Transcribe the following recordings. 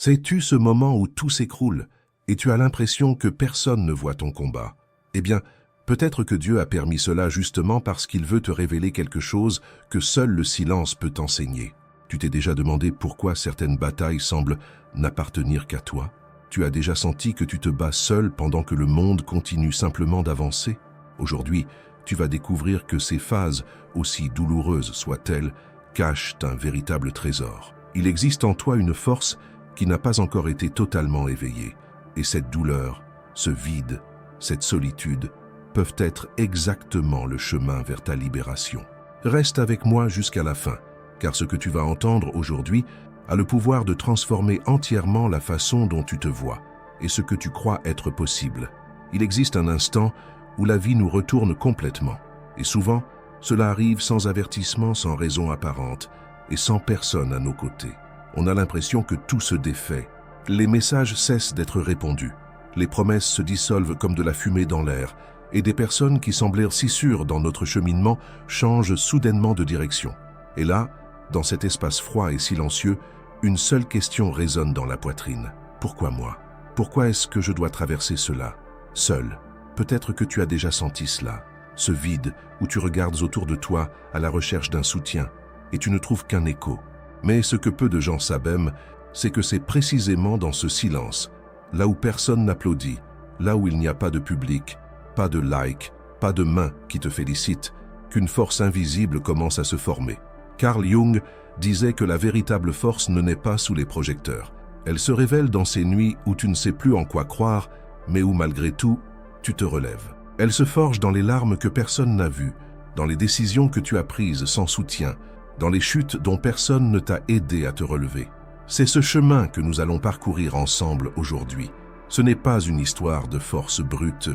Sais-tu ce moment où tout s'écroule et tu as l'impression que personne ne voit ton combat? Eh bien, peut-être que Dieu a permis cela justement parce qu'il veut te révéler quelque chose que seul le silence peut t'enseigner. Tu t'es déjà demandé pourquoi certaines batailles semblent n'appartenir qu'à toi? Tu as déjà senti que tu te bats seul pendant que le monde continue simplement d'avancer? Aujourd'hui, tu vas découvrir que ces phases, aussi douloureuses soient-elles, cachent un véritable trésor. Il existe en toi une force qui n'a pas encore été totalement éveillée. Et cette douleur, ce vide, cette solitude peuvent être exactement le chemin vers ta libération. Reste avec moi jusqu'à la fin, car ce que tu vas entendre aujourd'hui a le pouvoir de transformer entièrement la façon dont tu te vois et ce que tu crois être possible. Il existe un instant où la vie nous retourne complètement. Et souvent, cela arrive sans avertissement, sans raison apparente et sans personne à nos côtés. On a l'impression que tout se défait. Les messages cessent d'être répondus. Les promesses se dissolvent comme de la fumée dans l'air. Et des personnes qui semblaient si sûres dans notre cheminement changent soudainement de direction. Et là, dans cet espace froid et silencieux, une seule question résonne dans la poitrine. Pourquoi moi? Pourquoi est-ce que je dois traverser cela? Seul. Peut-être que tu as déjà senti cela. Ce vide où tu regardes autour de toi à la recherche d'un soutien et tu ne trouves qu'un écho. Mais ce que peu de gens savent, c'est que c'est précisément dans ce silence, là où personne n'applaudit, là où il n'y a pas de public, pas de like, pas de main qui te félicite, qu'une force invisible commence à se former. Carl Jung disait que la véritable force ne naît pas sous les projecteurs. Elle se révèle dans ces nuits où tu ne sais plus en quoi croire, mais où malgré tout, tu te relèves. Elle se forge dans les larmes que personne n'a vues, dans les décisions que tu as prises sans soutien, dans les chutes dont personne ne t'a aidé à te relever. C'est ce chemin que nous allons parcourir ensemble aujourd'hui. Ce n'est pas une histoire de force brute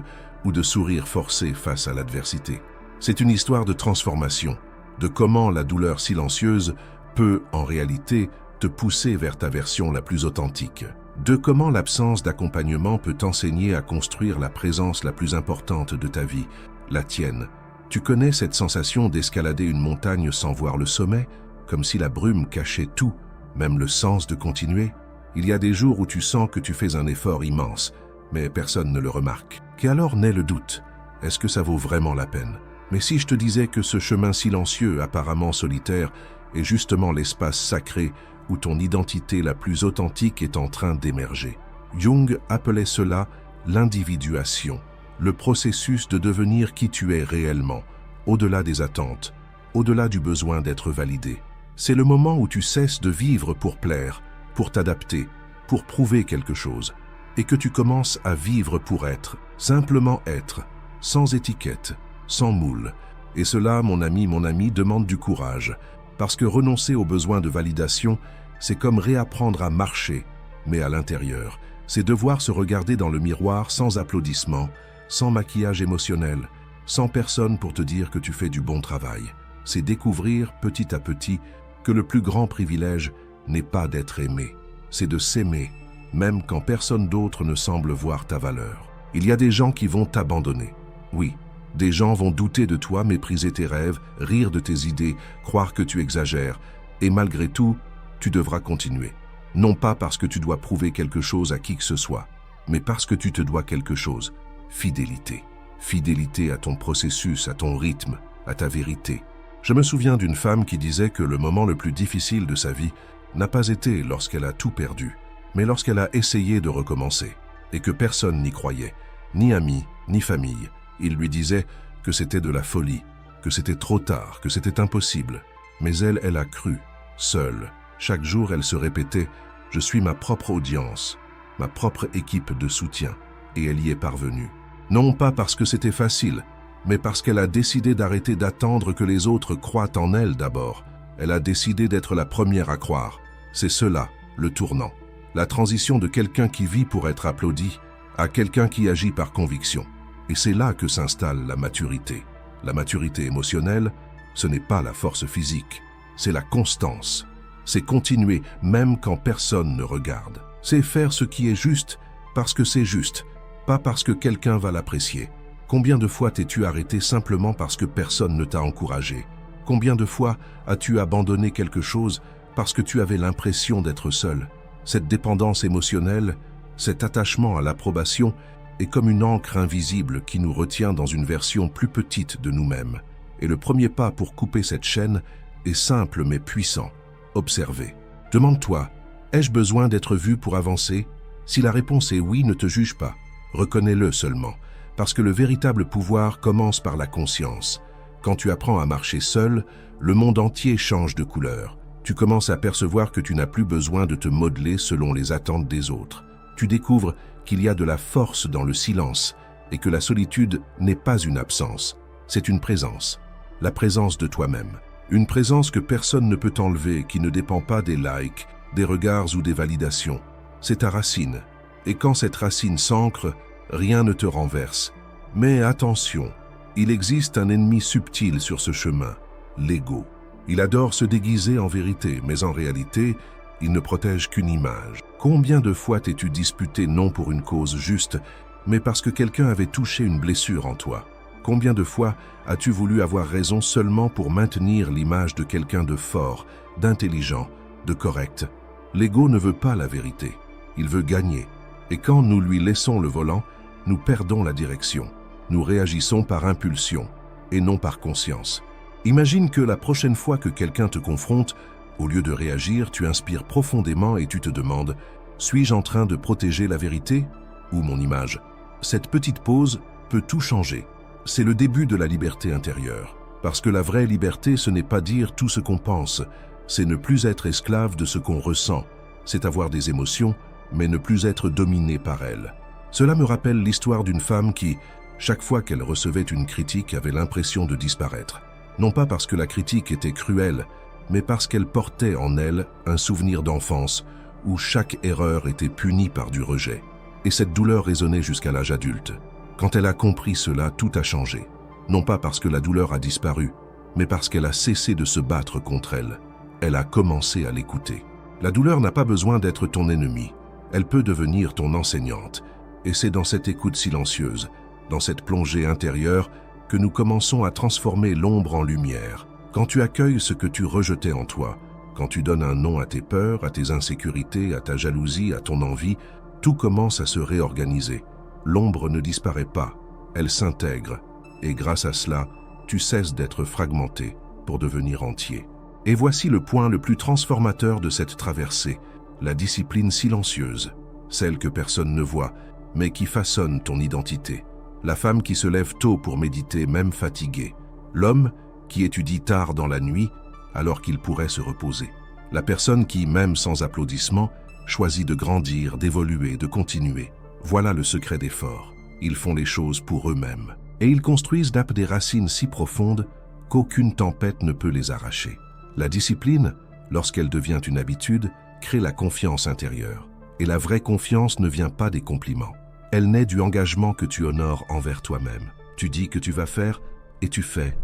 ou de sourire forcé face à l'adversité. C'est une histoire de transformation, de comment la douleur silencieuse peut, en réalité, te pousser vers ta version la plus authentique. De comment l'absence d'accompagnement peut t'enseigner à construire la présence la plus importante de ta vie, la tienne. Tu connais cette sensation d'escalader une montagne sans voir le sommet, comme si la brume cachait tout, même le sens de continuer? Il y a des jours où tu sens que tu fais un effort immense, mais personne ne le remarque. Qu'alors naît le doute. Est-ce que ça vaut vraiment la peine? Mais si je te disais que ce chemin silencieux, apparemment solitaire, est justement l'espace sacré où ton identité la plus authentique est en train d'émerger. Jung appelait cela l'individuation, le processus de devenir qui tu es réellement, au-delà des attentes, au-delà du besoin d'être validé. C'est le moment où tu cesses de vivre pour plaire, pour t'adapter, pour prouver quelque chose, et que tu commences à vivre pour être, simplement être, sans étiquette, sans moule. Et cela, mon ami, demande du courage, parce que renoncer au besoin de validation, c'est comme réapprendre à marcher, mais à l'intérieur. C'est devoir se regarder dans le miroir sans applaudissements, sans maquillage émotionnel, sans personne pour te dire que tu fais du bon travail. C'est découvrir petit à petit que le plus grand privilège n'est pas d'être aimé, c'est de s'aimer, même quand personne d'autre ne semble voir ta valeur. Il y a des gens qui vont t'abandonner. Oui, des gens vont douter de toi, mépriser tes rêves, rire de tes idées, croire que tu exagères, et malgré tout, tu devras continuer. Non pas parce que tu dois prouver quelque chose à qui que ce soit, mais parce que tu te dois quelque chose. Fidélité. Fidélité à ton processus, à ton rythme, à ta vérité. Je me souviens d'une femme qui disait que le moment le plus difficile de sa vie n'a pas été lorsqu'elle a tout perdu, mais lorsqu'elle a essayé de recommencer, et que personne n'y croyait, ni amis, ni famille. Il lui disait que c'était de la folie, que c'était trop tard, que c'était impossible. Mais elle a cru, seule. Chaque jour, elle se répétait « Je suis ma propre audience, ma propre équipe de soutien ». Et elle y est parvenue. Non pas parce que c'était facile, mais parce qu'elle a décidé d'arrêter d'attendre que les autres croient en elle d'abord. Elle a décidé d'être la première à croire. C'est cela, le tournant. La transition de quelqu'un qui vit pour être applaudi à quelqu'un qui agit par conviction. Et c'est là que s'installe la maturité. La maturité émotionnelle, ce n'est pas la force physique, c'est la constance. C'est continuer même quand personne ne regarde. C'est faire ce qui est juste parce que c'est juste, pas parce que quelqu'un va l'apprécier. Combien de fois t'es-tu arrêté simplement parce que personne ne t'a encouragé? Combien de fois as-tu abandonné quelque chose parce que tu avais l'impression d'être seul? Cette dépendance émotionnelle, cet attachement à l'approbation est comme une encre invisible qui nous retient dans une version plus petite de nous-mêmes. Et le premier pas pour couper cette chaîne est simple mais puissant. Observer. Demande-toi, ai-je besoin d'être vu pour avancer? Si la réponse est oui, ne te juge pas. Reconnais-le seulement, parce que le véritable pouvoir commence par la conscience. Quand tu apprends à marcher seul, le monde entier change de couleur. Tu commences à percevoir que tu n'as plus besoin de te modeler selon les attentes des autres. Tu découvres qu'il y a de la force dans le silence et que la solitude n'est pas une absence, c'est une présence. La présence de toi-même. Une présence que personne ne peut enlever, qui ne dépend pas des likes, des regards ou des validations. C'est ta racine. Et quand cette racine s'ancre, rien ne te renverse. Mais attention, il existe un ennemi subtil sur ce chemin, l'ego. Il adore se déguiser en vérité, mais en réalité, il ne protège qu'une image. Combien de fois t'es-tu disputé non pour une cause juste, mais parce que quelqu'un avait touché une blessure en toi? Combien de fois as-tu voulu avoir raison seulement pour maintenir l'image de quelqu'un de fort, d'intelligent, de correct? L'ego ne veut pas la vérité, il veut gagner. Et quand nous lui laissons le volant, nous perdons la direction. Nous réagissons par impulsion et non par conscience. Imagine que la prochaine fois que quelqu'un te confronte, au lieu de réagir, tu inspires profondément et tu te demandes « Suis-je en train de protéger la vérité ou mon image ?» Cette petite pause peut tout changer. C'est le début de la liberté intérieure. Parce que la vraie liberté, ce n'est pas dire tout ce qu'on pense, c'est ne plus être esclave de ce qu'on ressent. C'est avoir des émotions, mais ne plus être dominé par elles. Cela me rappelle l'histoire d'une femme qui, chaque fois qu'elle recevait une critique, avait l'impression de disparaître. Non pas parce que la critique était cruelle, mais parce qu'elle portait en elle un souvenir d'enfance où chaque erreur était punie par du rejet. Et cette douleur résonnait jusqu'à l'âge adulte. Quand elle a compris cela, tout a changé. Non pas parce que la douleur a disparu, mais parce qu'elle a cessé de se battre contre elle. Elle a commencé à l'écouter. La douleur n'a pas besoin d'être ton ennemi. Elle peut devenir ton enseignante. Et c'est dans cette écoute silencieuse, dans cette plongée intérieure, que nous commençons à transformer l'ombre en lumière. Quand tu accueilles ce que tu rejetais en toi, quand tu donnes un nom à tes peurs, à tes insécurités, à ta jalousie, à ton envie, tout commence à se réorganiser. L'ombre ne disparaît pas, elle s'intègre. Et grâce à cela, tu cesses d'être fragmenté pour devenir entier. Et voici le point le plus transformateur de cette traversée, la discipline silencieuse, celle que personne ne voit, mais qui façonne ton identité. La femme qui se lève tôt pour méditer, même fatiguée. L'homme qui étudie tard dans la nuit, alors qu'il pourrait se reposer. La personne qui, même sans applaudissements, choisit de grandir, d'évoluer, de continuer. Voilà le secret des forts. Ils font les choses pour eux-mêmes. Et ils construisent des racines si profondes qu'aucune tempête ne peut les arracher. La discipline, lorsqu'elle devient une habitude, crée la confiance intérieure. Et la vraie confiance ne vient pas des compliments. Elle naît du engagement que tu honores envers toi-même. Tu dis que tu vas faire et tu fais.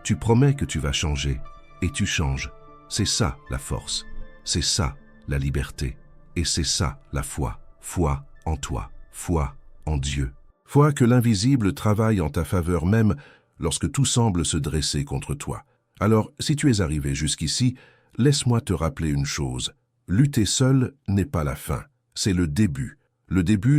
Tu promets que tu vas changer et tu changes. C'est ça la force. C'est ça la liberté. Et c'est ça la foi. Foi en toi. Foi en Dieu. Foi que l'invisible travaille en ta faveur même lorsque tout semble se dresser contre toi. Alors, si tu es arrivé jusqu'ici, laisse-moi te rappeler une chose. Lutter seul n'est pas la fin. C'est le début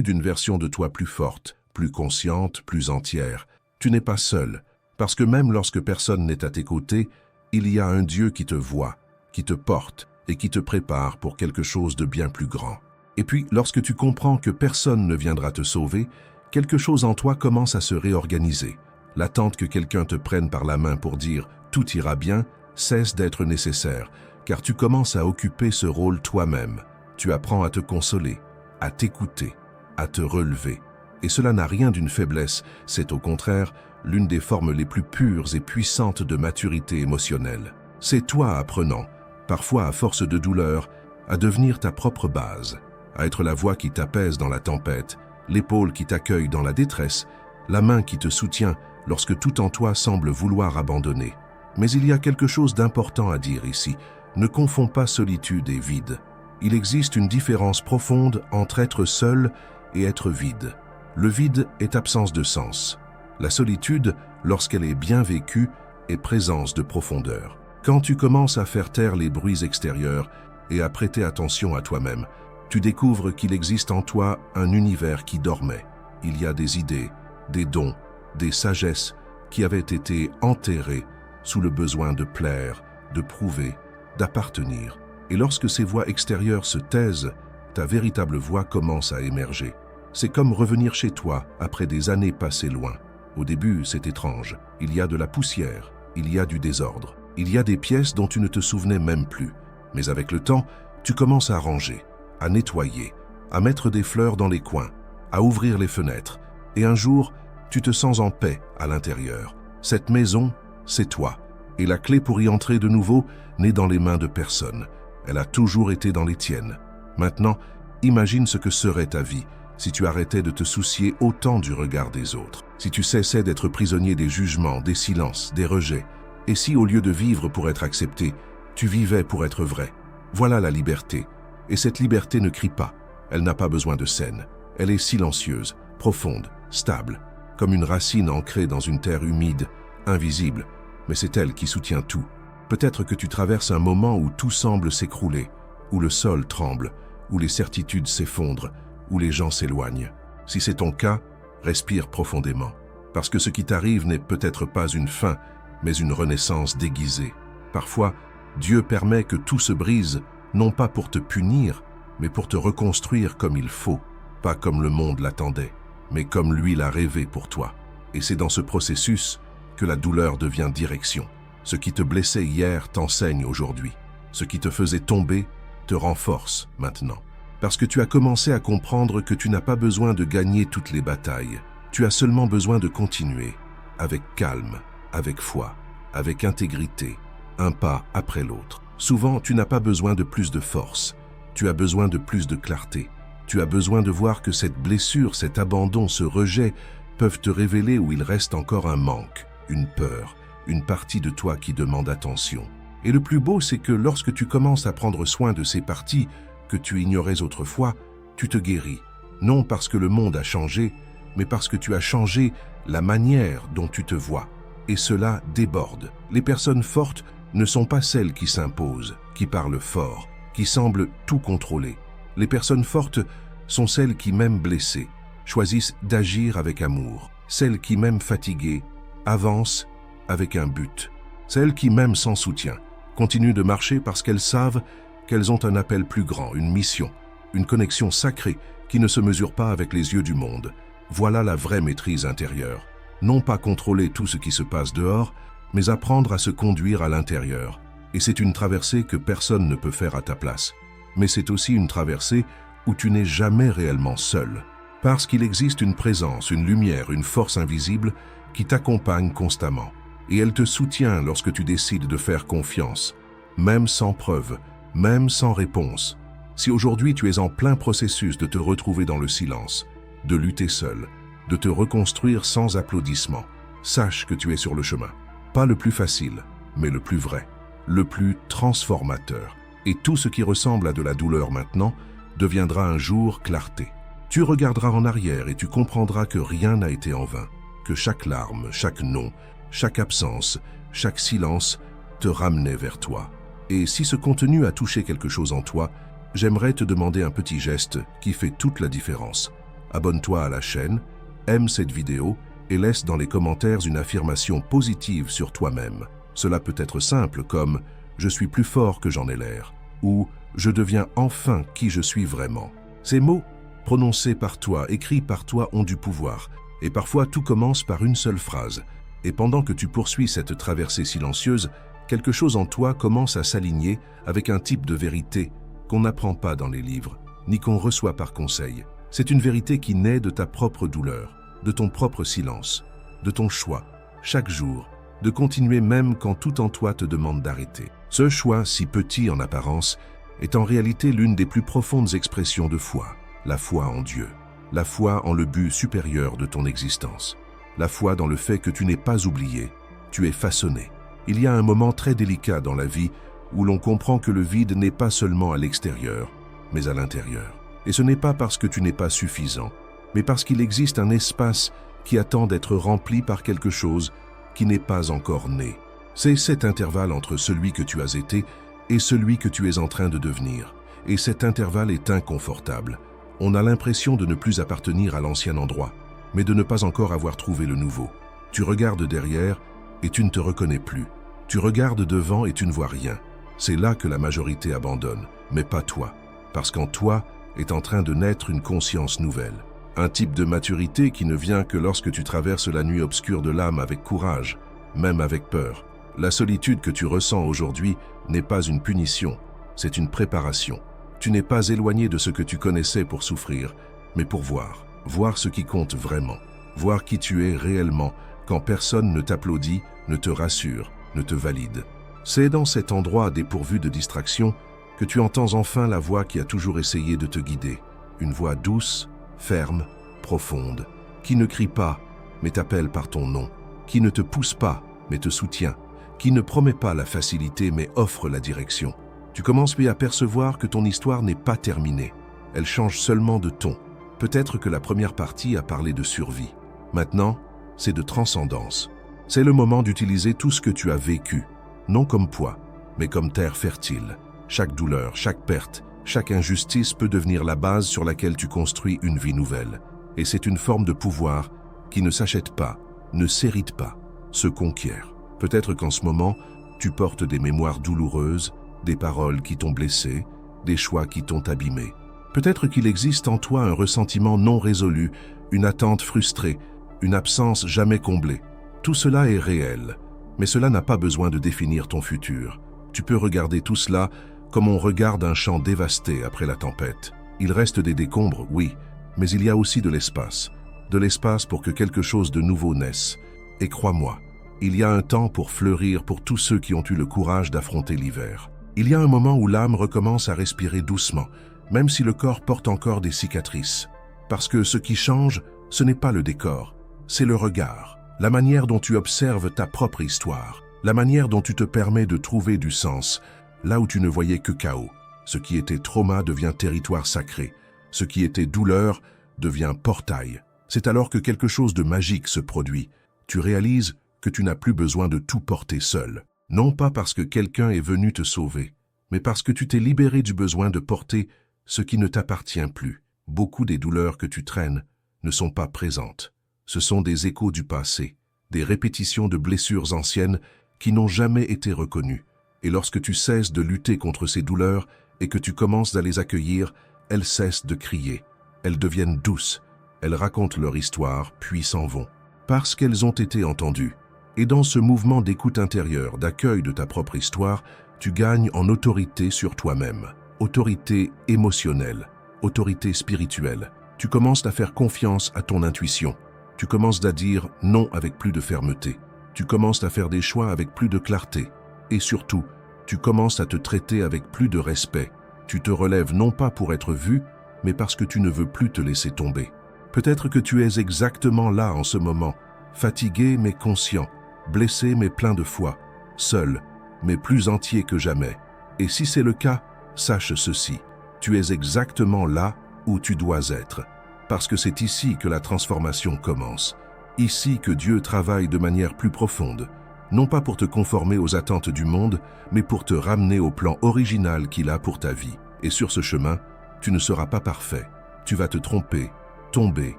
d'une version de toi plus forte, plus consciente, plus entière. Tu n'es pas seul, parce que même lorsque personne n'est à tes côtés, il y a un Dieu qui te voit, qui te porte et qui te prépare pour quelque chose de bien plus grand. Et puis, lorsque tu comprends que personne ne viendra te sauver, quelque chose en toi commence à se réorganiser. L'attente que quelqu'un te prenne par la main pour dire « tout ira bien » cesse d'être nécessaire, car tu commences à occuper ce rôle toi-même. Tu apprends à te consoler, à t'écouter, à te relever. Et cela n'a rien d'une faiblesse, c'est au contraire l'une des formes les plus pures et puissantes de maturité émotionnelle. C'est toi apprenant, parfois à force de douleur, à devenir ta propre base, à être la voix qui t'apaise dans la tempête, l'épaule qui t'accueille dans la détresse, la main qui te soutient lorsque tout en toi semble vouloir abandonner. Mais il y a quelque chose d'important à dire ici. Ne confonds pas solitude et vide. Il existe une différence profonde entre être seul et être vide. Le vide est absence de sens. La solitude, lorsqu'elle est bien vécue, est présence de profondeur. Quand tu commences à faire taire les bruits extérieurs et à prêter attention à toi-même, tu découvres qu'il existe en toi un univers qui dormait. Il y a des idées, des dons, des sagesses qui avaient été enterrées sous le besoin de plaire, de prouver, d'appartenir. Et lorsque ces voix extérieures se taisent, ta véritable voix commence à émerger. C'est comme revenir chez toi après des années passées loin. Au début, c'est étrange. Il y a de la poussière, il y a du désordre, il y a des pièces dont tu ne te souvenais même plus. Mais avec le temps, tu commences à ranger, à nettoyer, à mettre des fleurs dans les coins, à ouvrir les fenêtres. Et un jour, tu te sens en paix à l'intérieur. Cette maison, c'est toi. Et la clé pour y entrer de nouveau n'est dans les mains de personne. Elle a toujours été dans les tiennes. Maintenant, imagine ce que serait ta vie si tu arrêtais de te soucier autant du regard des autres, si tu cessais d'être prisonnier des jugements, des silences, des rejets, et si au lieu de vivre pour être accepté, tu vivais pour être vrai. Voilà la liberté. Et cette liberté ne crie pas. Elle n'a pas besoin de scène. Elle est silencieuse, profonde, stable, comme une racine ancrée dans une terre humide, invisible, mais c'est elle qui soutient tout. Peut-être que tu traverses un moment où tout semble s'écrouler, où le sol tremble, où les certitudes s'effondrent, où les gens s'éloignent. Si c'est ton cas, respire profondément, parce que ce qui t'arrive n'est peut-être pas une fin, mais une renaissance déguisée. Parfois, Dieu permet que tout se brise, non pas pour te punir, mais pour te reconstruire comme il faut, pas comme le monde l'attendait, mais comme lui l'a rêvé pour toi. Et c'est dans ce processus que la douleur devient direction. Ce qui te blessait hier t'enseigne aujourd'hui. Ce qui te faisait tomber te renforce maintenant. Parce que tu as commencé à comprendre que tu n'as pas besoin de gagner toutes les batailles. Tu as seulement besoin de continuer, avec calme, avec foi, avec intégrité, un pas après l'autre. Souvent, tu n'as pas besoin de plus de force. Tu as besoin de plus de clarté. Tu as besoin de voir que cette blessure, cet abandon, ce rejet peuvent te révéler où il reste encore un manque, une peur, une partie de toi qui demande attention. Et le plus beau, c'est que lorsque tu commences à prendre soin de ces parties que tu ignorais autrefois, tu te guéris. Non parce que le monde a changé, mais parce que tu as changé la manière dont tu te vois. Et cela déborde. Les personnes fortes ne sont pas celles qui s'imposent, qui parlent fort, qui semblent tout contrôler. Les personnes fortes sont celles qui, même blessées, choisissent d'agir avec amour. Celles qui, même fatiguées, avancent avec un but. Celles qui, même sans soutien, continuent de marcher parce qu'elles savent qu'elles ont un appel plus grand, une mission, une connexion sacrée qui ne se mesure pas avec les yeux du monde. Voilà la vraie maîtrise intérieure. Non pas contrôler tout ce qui se passe dehors, mais apprendre à se conduire à l'intérieur. Et c'est une traversée que personne ne peut faire à ta place. Mais c'est aussi une traversée où tu n'es jamais réellement seul. Parce qu'il existe une présence, une lumière, une force invisible qui t'accompagne constamment. Et elle te soutient lorsque tu décides de faire confiance, même sans preuve, même sans réponse. Si aujourd'hui tu es en plein processus de te retrouver dans le silence, de lutter seul, de te reconstruire sans applaudissements, sache que tu es sur le chemin. Pas le plus facile, mais le plus vrai, le plus transformateur. Et tout ce qui ressemble à de la douleur maintenant deviendra un jour clarté. Tu regarderas en arrière et tu comprendras que rien n'a été en vain, que chaque larme, chaque non, chaque absence, chaque silence te ramenait vers toi. Et si ce contenu a touché quelque chose en toi, j'aimerais te demander un petit geste qui fait toute la différence. Abonne-toi à la chaîne, aime cette vidéo et laisse dans les commentaires une affirmation positive sur toi-même. Cela peut être simple comme « Je suis plus fort que j'en ai l'air » ou « Je deviens enfin qui je suis vraiment ». Ces mots, prononcés par toi, écrits par toi, ont du pouvoir. Et parfois, tout commence par une seule phrase. Et pendant que tu poursuis cette traversée silencieuse, quelque chose en toi commence à s'aligner avec un type de vérité qu'on n'apprend pas dans les livres, ni qu'on reçoit par conseil. C'est une vérité qui naît de ta propre douleur, de ton propre silence, de ton choix, chaque jour, de continuer même quand tout en toi te demande d'arrêter. Ce choix, si petit en apparence, est en réalité l'une des plus profondes expressions de foi, la foi en Dieu, la foi en le but supérieur de ton existence, la foi dans le fait que tu n'es pas oublié, tu es façonné. Il y a un moment très délicat dans la vie où l'on comprend que le vide n'est pas seulement à l'extérieur, mais à l'intérieur. Et ce n'est pas parce que tu n'es pas suffisant, mais parce qu'il existe un espace qui attend d'être rempli par quelque chose qui n'est pas encore né. C'est cet intervalle entre celui que tu as été et celui que tu es en train de devenir. Et cet intervalle est inconfortable. On a l'impression de ne plus appartenir à l'ancien endroit, mais de ne pas encore avoir trouvé le nouveau. Tu regardes derrière et tu ne te reconnais plus. Tu regardes devant et tu ne vois rien. C'est là que la majorité abandonne, mais pas toi. Parce qu'en toi est en train de naître une conscience nouvelle. Un type de maturité qui ne vient que lorsque tu traverses la nuit obscure de l'âme avec courage, même avec peur. La solitude que tu ressens aujourd'hui n'est pas une punition, c'est une préparation. Tu n'es pas éloigné de ce que tu connaissais pour souffrir, mais pour voir ce qui compte vraiment, voir qui tu es réellement quand personne ne t'applaudit, ne te rassure, ne te valide. C'est dans cet endroit dépourvu de distraction que tu entends enfin la voix qui a toujours essayé de te guider. Une voix douce, ferme, profonde, qui ne crie pas, mais t'appelle par ton nom, qui ne te pousse pas, mais te soutient, qui ne promet pas la facilité, mais offre la direction. Tu commences à percevoir que ton histoire n'est pas terminée. Elle change seulement de ton. Peut-être que la première partie a parlé de survie. Maintenant, c'est de transcendance. C'est le moment d'utiliser tout ce que tu as vécu, non comme poids, mais comme terre fertile. Chaque douleur, chaque perte, chaque injustice peut devenir la base sur laquelle tu construis une vie nouvelle. Et c'est une forme de pouvoir qui ne s'achète pas, ne s'hérite pas, se conquiert. Peut-être qu'en ce moment, tu portes des mémoires douloureuses, des paroles qui t'ont blessé, des choix qui t'ont abîmé. Peut-être qu'il existe en toi un ressentiment non résolu, une attente frustrée, une absence jamais comblée. Tout cela est réel, mais cela n'a pas besoin de définir ton futur. Tu peux regarder tout cela comme on regarde un champ dévasté après la tempête. Il reste des décombres, oui, mais il y a aussi de l'espace. De l'espace pour que quelque chose de nouveau naisse. Et crois-moi, il y a un temps pour fleurir pour tous ceux qui ont eu le courage d'affronter l'hiver. Il y a un moment où l'âme recommence à respirer doucement, même si le corps porte encore des cicatrices. Parce que ce qui change, ce n'est pas le décor, c'est le regard, la manière dont tu observes ta propre histoire, la manière dont tu te permets de trouver du sens, là où tu ne voyais que chaos. Ce qui était trauma devient territoire sacré, ce qui était douleur devient portail. C'est alors que quelque chose de magique se produit. Tu réalises que tu n'as plus besoin de tout porter seul. Non pas parce que quelqu'un est venu te sauver, mais parce que tu t'es libéré du besoin de porter ce qui ne t'appartient plus. Beaucoup des douleurs que tu traînes ne sont pas présentes. Ce sont des échos du passé, des répétitions de blessures anciennes qui n'ont jamais été reconnues. Et lorsque tu cesses de lutter contre ces douleurs et que tu commences à les accueillir, elles cessent de crier. Elles deviennent douces. Elles racontent leur histoire, puis s'en vont. Parce qu'elles ont été entendues. Et dans ce mouvement d'écoute intérieure, d'accueil de ta propre histoire, tu gagnes en autorité sur toi-même. Autorité émotionnelle, autorité spirituelle. Tu commences à faire confiance à ton intuition. Tu commences à dire non avec plus de fermeté. Tu commences à faire des choix avec plus de clarté. Et surtout, tu commences à te traiter avec plus de respect. Tu te relèves non pas pour être vu, mais parce que tu ne veux plus te laisser tomber. Peut-être que tu es exactement là en ce moment, fatigué mais conscient, blessé mais plein de foi, seul, mais plus entier que jamais. Et si c'est le cas, sache ceci, tu es exactement là où tu dois être. Parce que c'est ici que la transformation commence. Ici que Dieu travaille de manière plus profonde. Non pas pour te conformer aux attentes du monde, mais pour te ramener au plan original qu'il a pour ta vie. Et sur ce chemin, tu ne seras pas parfait. Tu vas te tromper, tomber,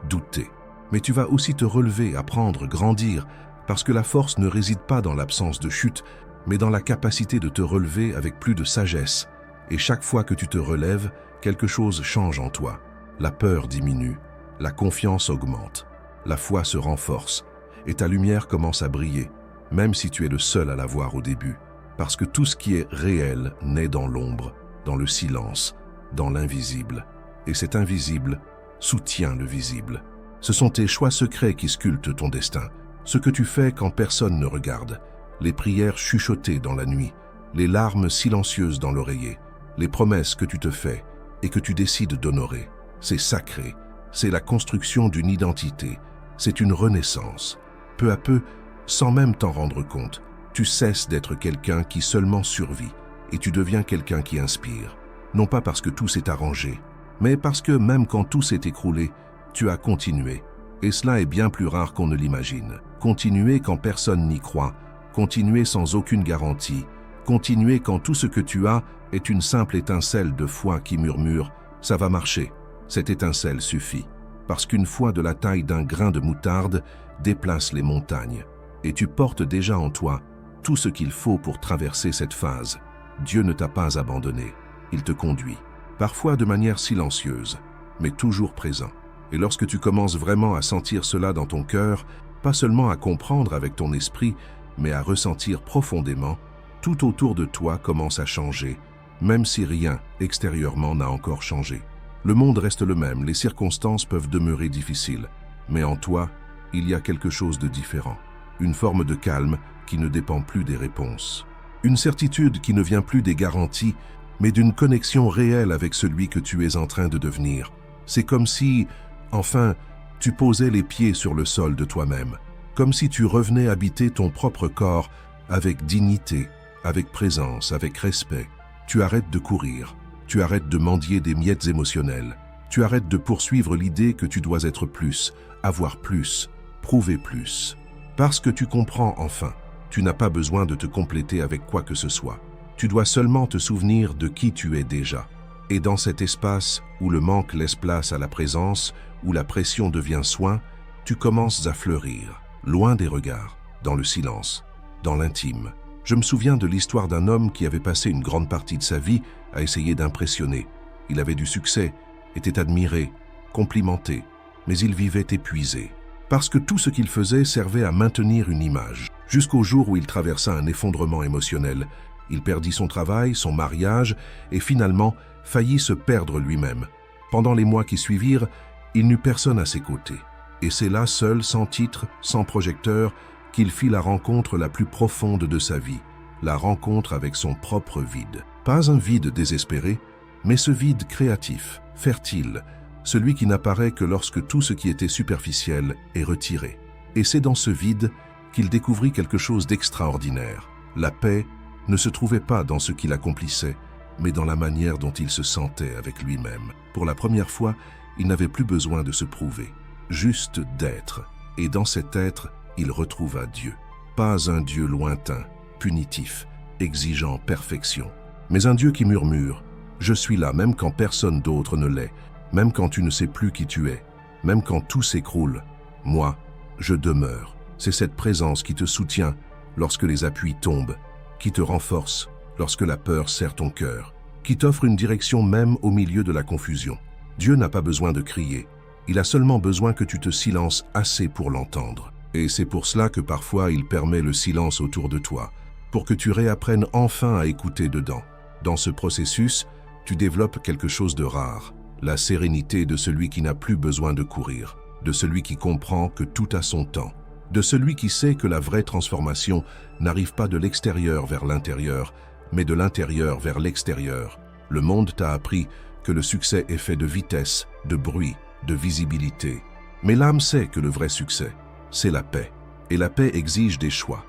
douter. Mais tu vas aussi te relever, apprendre, grandir, parce que la force ne réside pas dans l'absence de chute, mais dans la capacité de te relever avec plus de sagesse. Et chaque fois que tu te relèves, quelque chose change en toi. La peur diminue, la confiance augmente, la foi se renforce, et ta lumière commence à briller, même si tu es le seul à la voir au début. Parce que tout ce qui est réel naît dans l'ombre, dans le silence, dans l'invisible. Et cet invisible soutient le visible. Ce sont tes choix secrets qui sculptent ton destin. Ce que tu fais quand personne ne regarde. Les prières chuchotées dans la nuit, les larmes silencieuses dans l'oreiller, les promesses que tu te fais et que tu décides d'honorer. C'est sacré, c'est la construction d'une identité, c'est une renaissance. Peu à peu, sans même t'en rendre compte, tu cesses d'être quelqu'un qui seulement survit et tu deviens quelqu'un qui inspire. Non pas parce que tout s'est arrangé, mais parce que même quand tout s'est écroulé, tu as continué. Et cela est bien plus rare qu'on ne l'imagine. Continuer quand personne n'y croit, continuer sans aucune garantie, Continuer quand tout ce que tu as est une simple étincelle de foi qui murmure « ça va marcher ». Cette étincelle suffit, parce qu'une foi de la taille d'un grain de moutarde déplace les montagnes. Et tu portes déjà en toi tout ce qu'il faut pour traverser cette phase. Dieu ne t'a pas abandonné, il te conduit. Parfois de manière silencieuse, mais toujours présent. Et lorsque tu commences vraiment à sentir cela dans ton cœur, pas seulement à comprendre avec ton esprit, mais à ressentir profondément, tout autour de toi commence à changer, même si rien extérieurement n'a encore changé. Le monde reste le même, les circonstances peuvent demeurer difficiles, mais en toi, il y a quelque chose de différent. Une forme de calme qui ne dépend plus des réponses. Une certitude qui ne vient plus des garanties, mais d'une connexion réelle avec celui que tu es en train de devenir. C'est comme si, enfin, tu posais les pieds sur le sol de toi-même, comme si tu revenais habiter ton propre corps avec dignité, avec présence, avec respect. Tu arrêtes de courir, tu arrêtes de mendier des miettes émotionnelles, tu arrêtes de poursuivre l'idée que tu dois être plus, avoir plus, prouver plus. Parce que tu comprends enfin, tu n'as pas besoin de te compléter avec quoi que ce soit. Tu dois seulement te souvenir de qui tu es déjà. Et dans cet espace où le manque laisse place à la présence, où la pression devient soin, tu commences à fleurir, loin des regards, dans le silence, dans l'intime. Je me souviens de l'histoire d'un homme qui avait passé une grande partie de sa vie à essayer d'impressionner. Il avait du succès, était admiré, complimenté, mais il vivait épuisé. Parce que tout ce qu'il faisait servait à maintenir une image. Jusqu'au jour où il traversa un effondrement émotionnel. Il perdit son travail, son mariage et finalement faillit se perdre lui-même. Pendant les mois qui suivirent, il n'eut personne à ses côtés. Et c'est là, seul, sans titre, sans projecteur, qu'il fit la rencontre la plus profonde de sa vie, la rencontre avec son propre vide. Pas un vide désespéré, mais ce vide créatif, fertile, celui qui n'apparaît que lorsque tout ce qui était superficiel est retiré. Et c'est dans ce vide qu'il découvrit quelque chose d'extraordinaire. La paix ne se trouvait pas dans ce qu'il accomplissait, mais dans la manière dont il se sentait avec lui-même. Pour la première fois, il n'avait plus besoin de se prouver, juste d'être. Et dans cet être, il retrouva Dieu. Pas un Dieu lointain, punitif, exigeant perfection, mais un Dieu qui murmure « Je suis là même quand personne d'autre ne l'est, même quand tu ne sais plus qui tu es, même quand tout s'écroule. Moi, je demeure. » C'est cette présence qui te soutient lorsque les appuis tombent, qui te renforce lorsque la peur serre ton cœur, qui t'offre une direction même au milieu de la confusion. Dieu n'a pas besoin de crier, il a seulement besoin que tu te silences assez pour l'entendre. Et c'est pour cela que parfois il permet le silence autour de toi, pour que tu réapprennes enfin à écouter dedans. Dans ce processus, tu développes quelque chose de rare, la sérénité de celui qui n'a plus besoin de courir, de celui qui comprend que tout a son temps, de celui qui sait que la vraie transformation n'arrive pas de l'extérieur vers l'intérieur, mais de l'intérieur vers l'extérieur. Le monde t'a appris que le succès est fait de vitesse, de bruit, de visibilité. Mais l'âme sait que le vrai succès, c'est la paix. Et la paix exige des choix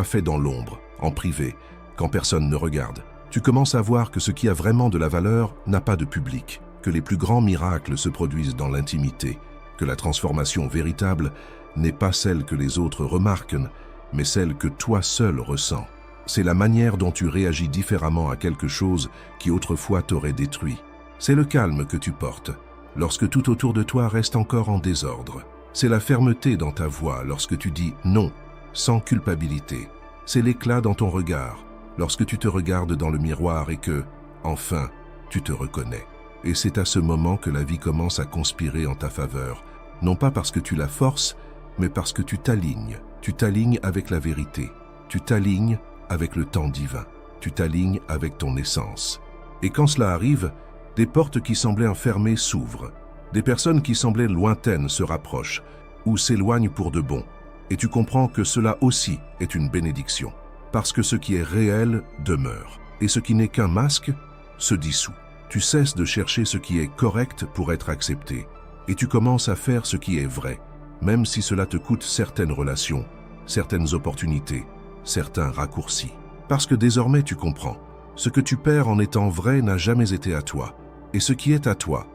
faits dans l'ombre, en privé, quand personne ne regarde. Tu commences à voir que ce qui a vraiment de la valeur n'a pas de public, que les plus grands miracles se produisent dans l'intimité, que la transformation véritable n'est pas celle que les autres remarquent, mais celle que toi seul ressens. C'est la manière dont tu réagis différemment à quelque chose qui autrefois t'aurait détruit. C'est le calme que tu portes, lorsque tout autour de toi reste encore en désordre. C'est la fermeté dans ta voix lorsque tu dis non, sans culpabilité. C'est l'éclat dans ton regard, lorsque tu te regardes dans le miroir et que, enfin, tu te reconnais. Et c'est à ce moment que la vie commence à conspirer en ta faveur, non pas parce que tu la forces, mais parce que tu t'alignes. Tu t'alignes avec la vérité. Tu t'alignes avec le temps divin. Tu t'alignes avec ton essence. Et quand cela arrive, des portes qui semblaient fermées s'ouvrent. Des personnes qui semblaient lointaines se rapprochent ou s'éloignent pour de bon. Et tu comprends que cela aussi est une bénédiction. Parce que ce qui est réel demeure. Et ce qui n'est qu'un masque se dissout. Tu cesses de chercher ce qui est correct pour être accepté. Et tu commences à faire ce qui est vrai, même si cela te coûte certaines relations, certaines opportunités, certains raccourcis. Parce que désormais tu comprends, ce que tu perds en étant vrai n'a jamais été à toi. Et ce qui est à toi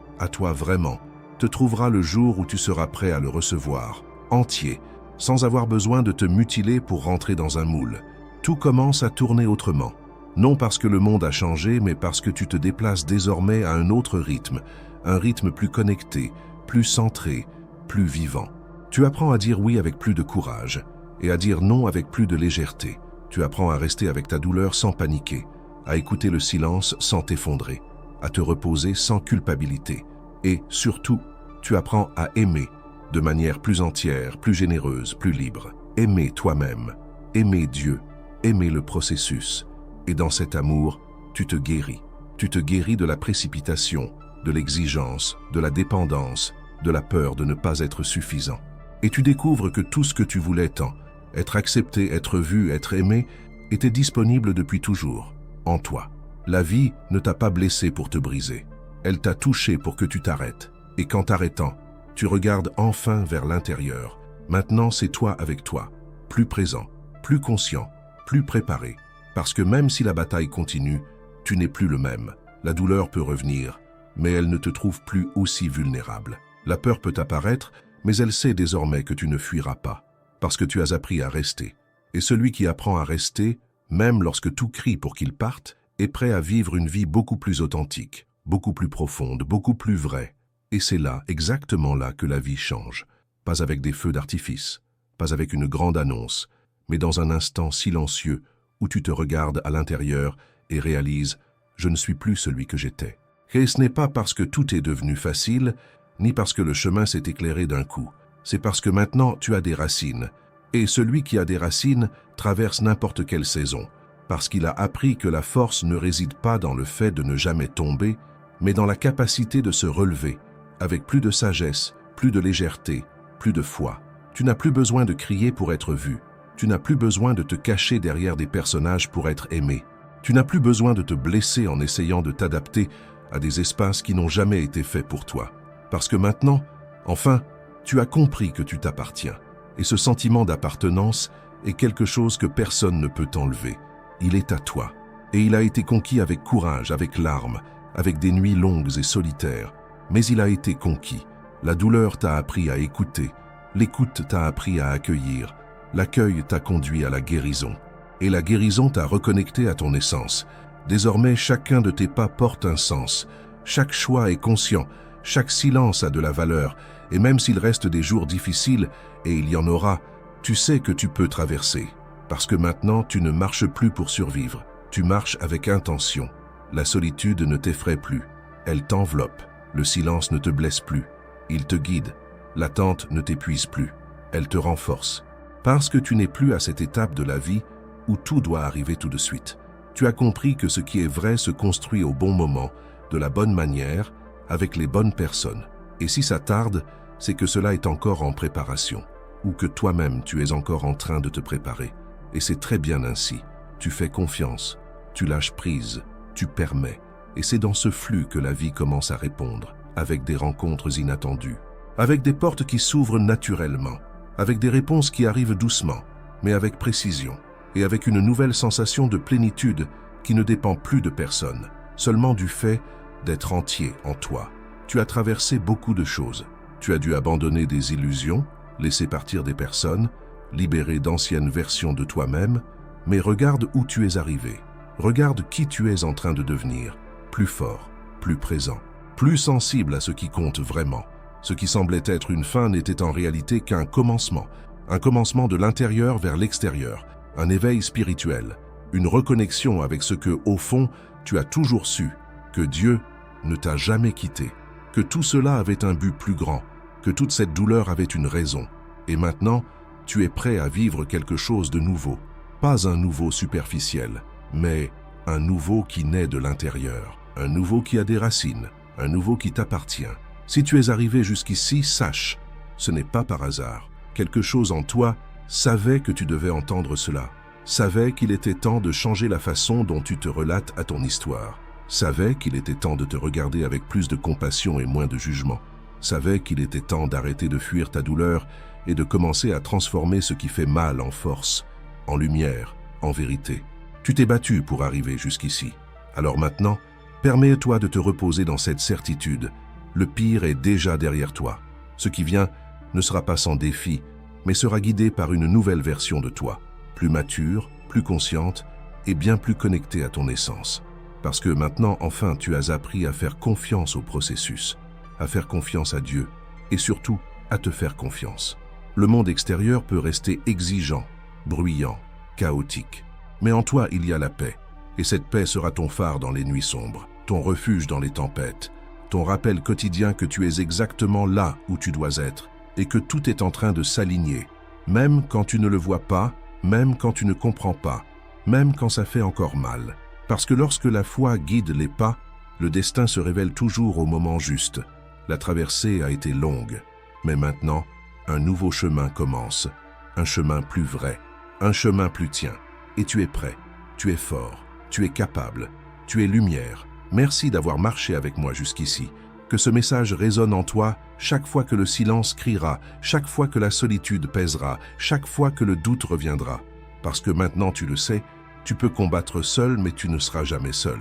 vraiment, te trouvera le jour où tu seras prêt à le recevoir, entier, sans avoir besoin de te mutiler pour rentrer dans un moule. Tout commence à tourner autrement. Non parce que le monde a changé, mais parce que tu te déplaces désormais à un autre rythme, un rythme plus connecté, plus centré, plus vivant. Tu apprends à dire oui avec plus de courage et à dire non avec plus de légèreté. Tu apprends à rester avec ta douleur sans paniquer, à écouter le silence sans t'effondrer, à te reposer sans culpabilité. Et surtout, tu apprends à aimer de manière plus entière, plus généreuse, plus libre. Aimer toi-même, aimer Dieu, aimer le processus. Et dans cet amour, tu te guéris. Tu te guéris de la précipitation, de l'exigence, de la dépendance, de la peur de ne pas être suffisant. Et tu découvres que tout ce que tu voulais tant, être accepté, être vu, être aimé, était disponible depuis toujours, en toi. La vie ne t'a pas blessé pour te briser. Elle t'a touché pour que tu t'arrêtes. Et qu'en t'arrêtant, tu regardes enfin vers l'intérieur. Maintenant, c'est toi avec toi, plus présent, plus conscient, plus préparé. Parce que même si la bataille continue, tu n'es plus le même. La douleur peut revenir, mais elle ne te trouve plus aussi vulnérable. La peur peut apparaître, mais elle sait désormais que tu ne fuiras pas, parce que tu as appris à rester. Et celui qui apprend à rester, même lorsque tout crie pour qu'il parte, est prêt à vivre une vie beaucoup plus authentique, beaucoup plus profonde, beaucoup plus vraie. Et c'est là, exactement là, que la vie change. Pas avec des feux d'artifice, pas avec une grande annonce, mais dans un instant silencieux où tu te regardes à l'intérieur et réalises « je ne suis plus celui que j'étais ». Et ce n'est pas parce que tout est devenu facile, ni parce que le chemin s'est éclairé d'un coup. C'est parce que maintenant tu as des racines. Et celui qui a des racines traverse n'importe quelle saison, parce qu'il a appris que la force ne réside pas dans le fait de ne jamais tomber, mais dans la capacité de se relever, avec plus de sagesse, plus de légèreté, plus de foi. Tu n'as plus besoin de crier pour être vu. Tu n'as plus besoin de te cacher derrière des personnages pour être aimé. Tu n'as plus besoin de te blesser en essayant de t'adapter à des espaces qui n'ont jamais été faits pour toi. Parce que maintenant, enfin, tu as compris que tu t'appartiens. Et ce sentiment d'appartenance est quelque chose que personne ne peut t'enlever. Il est à toi. Et il a été conquis avec courage, avec larmes, avec des nuits longues et solitaires. Mais il a été conquis. La douleur t'a appris à écouter. L'écoute t'a appris à accueillir. L'accueil t'a conduit à la guérison. Et la guérison t'a reconnecté à ton essence. Désormais, chacun de tes pas porte un sens. Chaque choix est conscient. Chaque silence a de la valeur. Et même s'il reste des jours difficiles, et il y en aura, tu sais que tu peux traverser. Parce que maintenant, tu ne marches plus pour survivre. Tu marches avec intention. La solitude ne t'effraie plus. Elle t'enveloppe. Le silence ne te blesse plus. Il te guide. L'attente ne t'épuise plus. Elle te renforce. Parce que tu n'es plus à cette étape de la vie où tout doit arriver tout de suite. Tu as compris que ce qui est vrai se construit au bon moment, de la bonne manière, avec les bonnes personnes. Et si ça tarde, c'est que cela est encore en préparation, ou que toi-même tu es encore en train de te préparer. Et c'est très bien ainsi. Tu fais confiance, tu lâches prise, tu permets. Et c'est dans ce flux que la vie commence à répondre, avec des rencontres inattendues, avec des portes qui s'ouvrent naturellement, avec des réponses qui arrivent doucement, mais avec précision, et avec une nouvelle sensation de plénitude qui ne dépend plus de personne, seulement du fait d'être entier en toi. Tu as traversé beaucoup de choses. Tu as dû abandonner des illusions, laisser partir des personnes, libérer d'anciennes versions de toi-même, mais regarde où tu es arrivé. Regarde qui tu es en train de devenir, plus fort, plus présent, plus sensible à ce qui compte vraiment. Ce qui semblait être une fin n'était en réalité qu'un commencement de l'intérieur vers l'extérieur, un éveil spirituel, une reconnexion avec ce que, au fond, tu as toujours su, que Dieu ne t'a jamais quitté, que tout cela avait un but plus grand, que toute cette douleur avait une raison. Et maintenant, tu es prêt à vivre quelque chose de nouveau, pas un nouveau superficiel, mais un nouveau qui naît de l'intérieur, un nouveau qui a des racines, un nouveau qui t'appartient. Si tu es arrivé jusqu'ici, sache, ce n'est pas par hasard. Quelque chose en toi savait que tu devais entendre cela, savait qu'il était temps de changer la façon dont tu te relates à ton histoire, savait qu'il était temps de te regarder avec plus de compassion et moins de jugement, savait qu'il était temps d'arrêter de fuir ta douleur et de commencer à transformer ce qui fait mal en force, en lumière, en vérité. Tu t'es battu pour arriver jusqu'ici. Alors maintenant, permets-toi de te reposer dans cette certitude. Le pire est déjà derrière toi. Ce qui vient ne sera pas sans défi, mais sera guidé par une nouvelle version de toi, plus mature, plus consciente et bien plus connecté à ton essence. Parce que maintenant, enfin, tu as appris à faire confiance au processus, à faire confiance à Dieu, et surtout, à te faire confiance. Le monde extérieur peut rester exigeant, bruyant, chaotique. Mais en toi, il y a la paix. Et cette paix sera ton phare dans les nuits sombres, ton refuge dans les tempêtes, ton rappel quotidien que tu es exactement là où tu dois être et que tout est en train de s'aligner, même quand tu ne le vois pas, même quand tu ne comprends pas, même quand ça fait encore mal. Parce que lorsque la foi guide les pas, le destin se révèle toujours au moment juste. La traversée a été longue, mais maintenant, un nouveau chemin commence, un chemin plus vrai, un chemin plus tien. Et tu es prêt, tu es fort, tu es capable, tu es lumière. Merci d'avoir marché avec moi jusqu'ici. Que ce message résonne en toi chaque fois que le silence criera, chaque fois que la solitude pèsera, chaque fois que le doute reviendra. Parce que maintenant tu le sais, tu peux combattre seul, mais tu ne seras jamais seul.